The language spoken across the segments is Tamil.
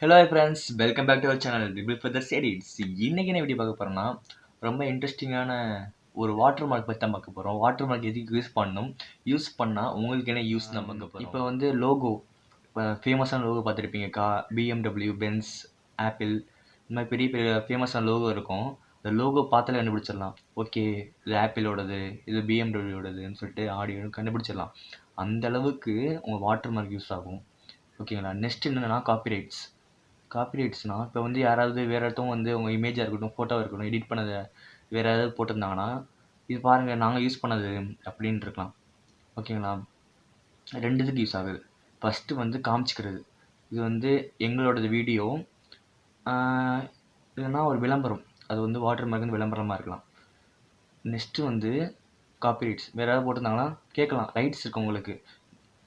Hello friends, welcome back to our channel 𝗟𝗲𝗁𝗂𝗏. இன்றைக்கி என்ன வீடியோ பார்க்க போகிறோன்னா, ரொம்ப இன்ட்ரெஸ்டிங்கான ஒரு வாட்டர் மார்க் பற்றி தான் பார்க்க போகிறோம். வாட்டர் மார்க் எதுக்கு யூஸ் பண்ணணும், யூஸ் பண்ணால் உங்களுக்கு என்ன யூஸ் தான் பார்க்க போகிறோம். இப்போ வந்து லோகோ, இப்போ ஃபேமஸான லோகோ பார்த்துருப்பீங்க. BMW, பென்ஸ், ஆப்பிள், இந்த மாதிரி பெரிய பெரிய ஃபேமஸான லோகோ இருக்கும். இந்த லோகோ பார்த்தாலே கண்டுபிடிச்சிடலாம். ஓகே, இது ஆப்பிளோடது, இது BMWயோடதுன்னு சொல்லிட்டு ஆடியோ கண்டுபிடிச்சிடலாம். அந்த அளவுக்கு உங்கள் வாட்டர் மார்க் யூஸ் ஆகும். ஓகேங்களா. நெக்ஸ்ட் என்னென்னா காப்பிரைட்ஸ்னால் இப்போ வந்து யாராவது வேறு இடத்தும் வந்து உங்கள் இமேஜாக இருக்கட்டும், ஃபோட்டோவாக இருக்கட்டும், எடிட் பண்ணதை வேறு ஏதாவது போட்டிருந்தாங்கன்னா, இது பாருங்கள் நாங்கள் யூஸ் பண்ணது அப்படின்னு இருக்கலாம். ஓகேங்களா. ரெண்டு இதுக்கு யூஸ் ஆகுது. ஃபஸ்ட்டு வந்து காமிச்சிக்கிறது, இது வந்து எங்களோடது வீடியோ, இல்லைன்னா ஒரு விளம்பரம், அது வந்து வாட்டர் மார்க் வந்து விளம்பரமாக இருக்கலாம். நெக்ஸ்ட்டு வந்து காப்பிரைட்ஸ், வேறு ஏதாவது போட்டிருந்தாங்கன்னா கேட்கலாம், ரைட்ஸ் இருக்குது உங்களுக்கு,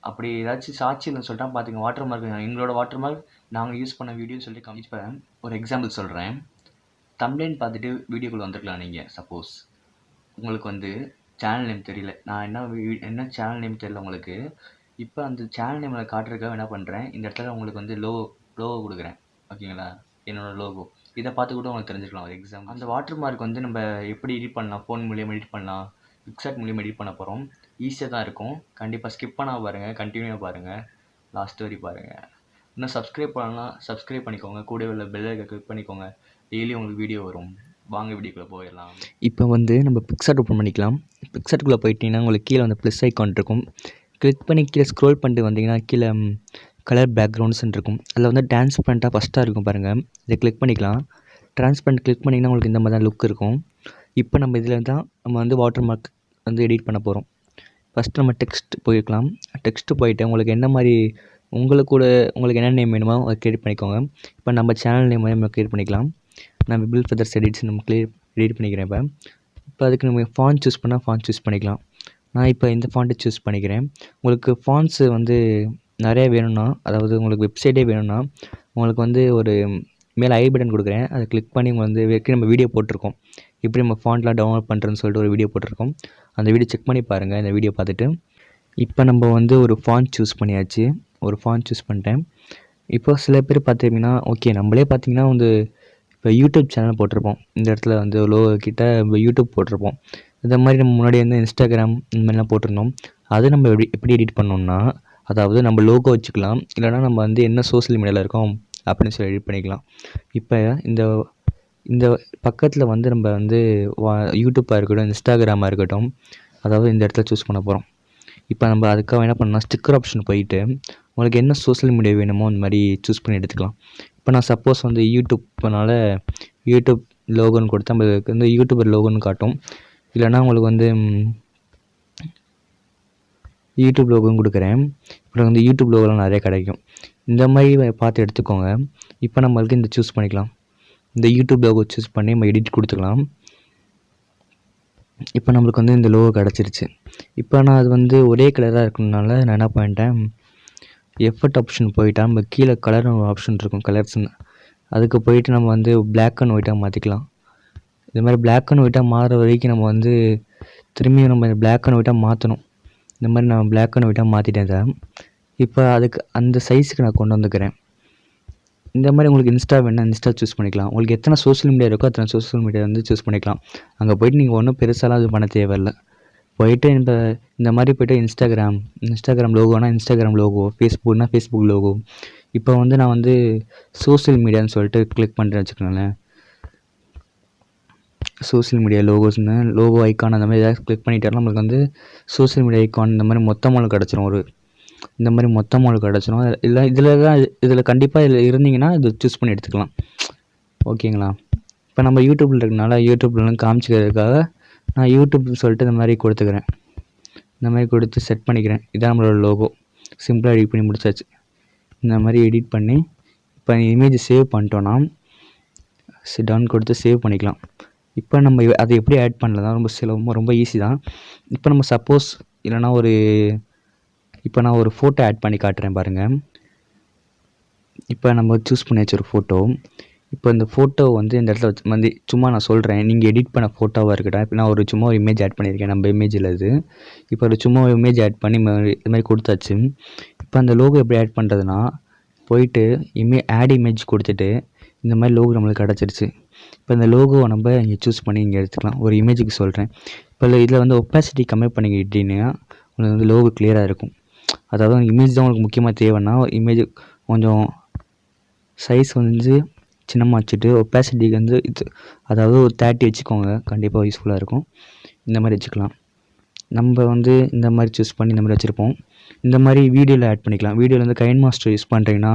அப்படி ஏதாச்சும் சாட்சி இல்லைன்னு சொல்லிட்டா பார்த்துங்க. வாட்டர் மார்க் எங்களோட வாட்டர் மார்க் நாங்கள் யூஸ் பண்ண வீடியோன்னு சொல்லி காமிப்பேன். ஒரு எக்ஸாம்பிள் சொல்கிறேன். தம்ப்நெயில் பார்த்துட்டு வீடியோக்குள்ளே வந்துருக்கலாம். நீங்கள் சப்போஸ் உங்களுக்கு வந்து சேனல் நேம் தெரியல, நான் என்ன சேனல் நேம் தெரியல உங்களுக்கு, இப்போ அந்த சேனல் நேமில் காட்டுறதுக்காக என்ன பண்ணுறேன், இந்த இடத்துல உங்களுக்கு வந்து லோகோ கொடுக்குறேன். ஓகேங்களா, என்னோடய லோகோ. இதை பார்த்து கூட உங்களுக்கு தெரிஞ்சுக்கலாம். ஒரு எக்ஸாம்பிள், அந்த வாட்டர் மார்க் வந்து நம்ம எப்படி எடிட் பண்ணலாம், ஃபோன் மூலியமாக எடிட் பண்ணலாம், PicsArt மூலியமாக எடிட் பண்ண போகிறோம். ஈஸியாக தான் இருக்கும். கண்டிப்பாக ஸ்கிப் பண்ணால் பாருங்கள், கண்டினியூவாக பாருங்கள், லாஸ்ட் வரை பாருங்கள். இன்னும் சப்ஸ்கிரைப் பண்ணலாம், சப்ஸ்கிரைப் பண்ணிக்கோங்க. கூடவே உள்ள பெல் ஐக்கனை கிளிக் பண்ணிக்கோங்க. டெய்லி உங்களுக்கு வீடியோ வரும். வாங்க வீடியோக்குள்ளே போயிடலாம். இப்போ வந்து நம்ம PicsArt ஓப்பன் பண்ணிக்கலாம். PicsArtக்குள்ளே போயிட்டீங்கன்னா உங்களுக்கு கீழே வந்து ப்ளஸ் ஐக்கான் இருக்கும். கிளிக் பண்ணி கீழே ஸ்க்ரோல் பண்ணிட்டு வந்தீங்கன்னா கீழே கலர் பேக்ரவுண்ட்ஸ்ன்னு இருக்கும். அதில் வந்து டிரான்ஸ்பரண்ட்டாக ஃபஸ்ட்டாக இருக்கும் பாருங்கள், இதை கிளிக் பண்ணிக்கலாம். டிரான்ஸ்பரண்ட் கிளிக் பண்ணிங்கன்னா உங்களுக்கு இந்த மாதிரி தான் லுக் இருக்கும். இப்போ நம்ம இதில் தான் நம்ம வந்து வாட்டர் மார்க் வந்து எடிட் பண்ண போகிறோம். ஃபஸ்ட்டு நம்ம டெக்ஸ்ட் போயிருக்கலாம். டெக்ஸ்ட்டு போயிட்டு உங்களுக்கு என்ன மாதிரி உங்களுக்கு என்ன நேம் வேணுமோ அதை கிரியேட் பண்ணிக்கோங்க. இப்போ நம்ம சேனல் நேம் நம்ம கிரியேட் பண்ணிக்கலாம். நான் 𝗟𝗲𝗁𝗂𝗏 நம்ம எடிட் பண்ணிக்கிறேன். இப்போ அதுக்கு நம்ம ஃபாண்ட் சூஸ் பண்ணால் ஃபாண்ட் சூஸ் பண்ணிக்கலாம். நான் இப்போ இந்த ஃபாண்ட்டை சூஸ் பண்ணிக்கிறேன். உங்களுக்கு ஃபாண்ட்ஸு வந்து நிறைய வேணும்னா, அதாவது உங்களுக்கு வெப்சைட்டே வேணும்னா, உங்களுக்கு வந்து ஒரு மேலே ஐ பட்டன் கொடுக்குறேன், அதை கிளிக் பண்ணி உங்களுக்கு வந்து நம்ம வீடியோ போட்டிருக்கோம், எப்படி நம்ம ஃபாண்ட்லாம் டவுன்லோட் பண்ணுறதுன்னு சொல்லிட்டு ஒரு வீடியோ போட்டிருக்கோம். அந்த வீடியோ செக் பண்ணி பாருங்கள். இந்த வீடியோ பார்த்துட்டு இப்போ நம்ம வந்து ஒரு ஃபாண்ட் சூஸ் பண்ணியாச்சு. ஒரு ஃபாண்ட் சூஸ் பண்ணிட்டேன். இப்போ சில பேர் பார்த்திங்கன்னா, ஓகே நம்மளே பார்த்திங்கன்னா வந்து இப்போ யூடியூப் சேனல் போட்டிருப்போம். இந்த இடத்துல வந்து லோகோ கிட்ட நம்ம யூடியூப் போட்டிருப்போம். இந்த மாதிரி நம்ம முன்னாடி வந்து இன்ஸ்டாகிராம் இந்த மாதிரிலாம் போட்டிருந்தோம். அது நம்ம எப்படி எடிட் பண்ணோம்னா, அதாவது நம்ம லோகோ வச்சுக்கலாம், இல்லைனா நம்ம வந்து என்ன சோஷியல் மீடியாவில் இருக்கோம் அப்படின்னு சொல்லி எடிட் பண்ணிக்கலாம். இப்போ இந்த பக்கத்தில் வந்து நம்ம வந்து யூடியூப்பாக இருக்கட்டும், இன்ஸ்டாகிராமாக இருக்கட்டும், அதாவது இந்த இடத்துல சூஸ் பண்ண போகிறோம். இப்போ நம்ம அதுக்காக என்ன பண்ணலாம், ஸ்டிக்கர் ஆப்ஷன் போயிட்டு உங்களுக்கு என்ன சோஷியல் மீடியா வேணுமோ அந்த மாதிரி சூஸ் பண்ணி எடுத்துக்கலாம். இப்போ நான் சப்போஸ் வந்து யூடியூப்னால யூடியூப் லோகோன்னு கொடுத்தா நம்மளுக்கு வந்து யூடியூபர் லோகோன்னு காட்டும். இல்லைனா உங்களுக்கு வந்து யூடியூப் லோகோன்னு கொடுக்குறேன். அப்புறம் வந்து யூடியூப் லோகோலாம் நிறைய கிடைக்கும். இந்த மாதிரி பார்த்து எடுத்துக்கோங்க. இப்போ நம்மளுக்கு இந்த சூஸ் பண்ணிக்கலாம். இந்த யூடியூப் லோகோ சூஸ் பண்ணி நம்ம எடிட் கொடுத்துக்கலாம். இப்போ நம்மளுக்கு வந்து இந்த லோகோ கிடச்சிருச்சு. இப்போ நான் அது வந்து ஒரே கலராக இருக்கணுனால நான் என்ன பண்ணிட்டேன், எஃபர்ட் ஆப்ஷன் போயிட்டால் நம்ம கீழே கலர் ஆப்ஷன் இருக்கும், கலர்ஸ்னு, அதுக்கு போயிட்டு நம்ம வந்து பிளாக் அண்ட் ஒயிட்டாக மாற்றிக்கலாம். இது மாதிரி பிளாக் அண்ட் ஒயிட்டாக மாறுற வரைக்கும் நம்ம வந்து திரும்பியும் நம்ம பிளாக் அண்ட் ஒயிட்டாக மாற்றணும். இந்த மாதிரி நான் பிளாக் அண்ட் ஒயிட்டாக மாற்றிட்டேன் சார். இப்போ அதுக்கு அந்த சைஸுக்கு நான் கொண்டு வந்துக்கிறேன். இந்த மாதிரி உங்களுக்கு இன்ஸ்டா வேணால் இன்ஸ்டா சூஸ் பண்ணிக்கலாம். உங்களுக்கு எத்தனை சோஷியல் மீடியா இருக்கோ அத்தனை சோஷியல் மீடியா வந்து சூஸ் பண்ணிக்கலாம். அங்கே போய்ட்டு நீங்கள் ஒன்றும் பெருசாலாம் இது பண்ண தேவையில்லை. போயிட்டு இந்த மாதிரி போய்ட்டு இன்ஸ்டாகிராம் லோகோனா இன்ஸ்டாகிராம் லோகோ, ஃபேஸ்புக்னா ஃபேஸ்புக் லோகோ. இப்போ வந்து நான் வந்து சோஷியல் மீடியான்னு சொல்லிட்டு கிளிக் பண்ணுறேன்னு வச்சுக்கோங்களேன். சோஷியல் மீடியா லோகோஸ்னு லோகோ ஐக்கான் அந்த மாதிரி ஏதாவது கிளிக் பண்ணிட்டாலும் நம்மளுக்கு வந்து சோஷியல் மீடியா ஐக்கான் இந்த மாதிரி மொத்தமாக கிடச்சிரும். இந்த மாதிரி மொத்தமாக கிடச்சிரும். இல்லை இதில் கண்டிப்பாக இதில் இருந்தீங்கன்னா இது சூஸ் பண்ணி எடுத்துக்கலாம். ஓகேங்களா. இப்போ நம்ம யூடியூப்பில் இருக்கனால யூடியூப்லாம் காமிச்சிக்கிறதுக்காக நான் யூடியூப்னு சொல்லிட்டு இந்த மாதிரி கொடுத்துக்கிறேன். இந்த மாதிரி கொடுத்து செட் பண்ணிக்கிறேன். இதான் நம்மளோட லோகோ. சிம்பிளாக எடிட் பண்ணி முடிச்சாச்சு. இந்த மாதிரி எடிட் பண்ணி இப்போ இமேஜ் சேவ் பண்ணிட்டோன்னா டவுன் கொடுத்து சேவ் பண்ணிக்கலாம். இப்போ நம்ம அதை எப்படி ஆட் பண்ணல தான் ரொம்ப ஈஸி தான். இப்போ நம்ம சப்போஸ் இல்லைனா இப்போ நான் ஒரு ஃபோட்டோ ஆட் பண்ணி காட்டுறேன் பாருங்கள். இப்போ நம்ம சூஸ் பண்ணியாச்சு ஒரு ஃபோட்டோ. இப்போ இந்த ஃபோட்டோ வந்து இந்த இடத்துல வந்து சும்மா நான் சொல்கிறேன், நீங்கள் எடிட் பண்ண ஃபோட்டோவாக இருக்கட்டும். இப்போ நான் சும்மா ஒரு இமேஜ் ஆட் பண்ணியிருக்கேன், நம்ம இமேஜில் இது. இப்போ சும்மா ஒரு இமேஜ் ஆட் பண்ணி இது மாதிரி கொடுத்தாச்சு. இப்போ அந்த லோகோ எப்படி ஆட் பண்ணுறதுனா, போயிட்டு ஆட் இமேஜ் கொடுத்துட்டு இந்த மாதிரி லோகோ நம்மளுக்கு கிடச்சிருச்சு. இப்போ இந்த லோகோவை நம்ம இங்கே சூஸ் பண்ணி இங்கே எடுத்துக்கலாம். ஒரு இமேஜுக்கு சொல்கிறேன். இப்போ இதில் வந்து ஒப்பாசிட்டி கம்மி பண்ணிக்கிட்டீங்கன்னா உங்களுக்கு வந்து லோகோ கிளியராக இருக்கும். அதாவது இமேஜ் தான் உங்களுக்கு முக்கியமாக தேவைன்னா இமேஜ் கொஞ்சம் சைஸ் வந்து சின்னமாக வச்சுட்டு ஒப்பாசிட்டிக்கு வந்து அதாவது ஒரு 30 வச்சுக்கோங்க. கண்டிப்பாக யூஸ்ஃபுல்லாக இருக்கும். இந்த மாதிரி வச்சுக்கலாம். நம்ம வந்து இந்த மாதிரி சூஸ் பண்ணி இந்த மாதிரி வச்சுருப்போம். இந்த மாதிரி வீடியோவில் ஆட் பண்ணிக்கலாம். வீடியோவில் வந்து கைன்மாஸ்டர் யூஸ் பண்ணுறீங்கன்னா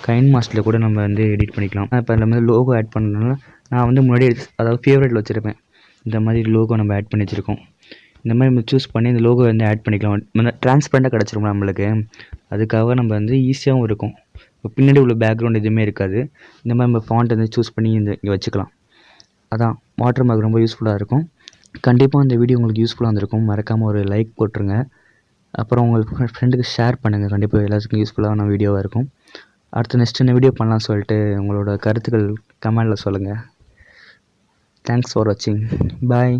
கைன்மாஸ்டரில் கூட நம்ம வந்து எடிட் பண்ணிக்கலாம். இப்போ நம்ம லோகோ ஆட் பண்ணணும்னா நான் வந்து முன்னாடி அதாவது ஃபேவரட்டில் வச்சுருப்பேன். இந்த மாதிரி லோகோ நம்ம ஆட் பண்ணி வச்சுருக்கோம். இந்த மாதிரி நம்ம சூஸ் பண்ணி இந்த லோகோ வந்து ஆட் பண்ணிக்கலாம். ட்ரான்ஸ்பரண்ட்டாக கிடச்சிரும் நம்மளுக்கு. அதுக்காக நம்ம வந்து ஈஸியாகவும் இருக்கும். இப்போ பின்னாடி உள்ள பேக்ரவுண்ட் எதுவுமே இருக்காது. இந்த மாதிரி நம்ம ஃபாண்ட் வந்து சூஸ் பண்ணி இங்கே வச்சுக்கலாம். அதான் வாட்டர் மார்க் ரொம்ப யூஸ்ஃபுல்லாக இருக்கும். கண்டிப்பாக இந்த வீடியோ உங்களுக்கு யூஸ்ஃபுல்லாக இருந்திருக்கும். மறக்காமல் ஒரு லைக் போட்டுருங்க. அப்புறம் உங்கள் ஃப்ரெண்டுக்கு ஷேர் பண்ணுங்கள். கண்டிப்பாக எல்லாத்துக்கும் யூஸ்ஃபுல்லான வீடியோவாக இருக்கும். அடுத்து நெக்ஸ்ட் என்ன வீடியோ பண்ணலாம்னு சொல்லிட்டு உங்களோட கருத்துக்கள் கமெண்டில் சொல்லுங்கள். தேங்க்ஸ் ஃபார் வாட்சிங். பாய்.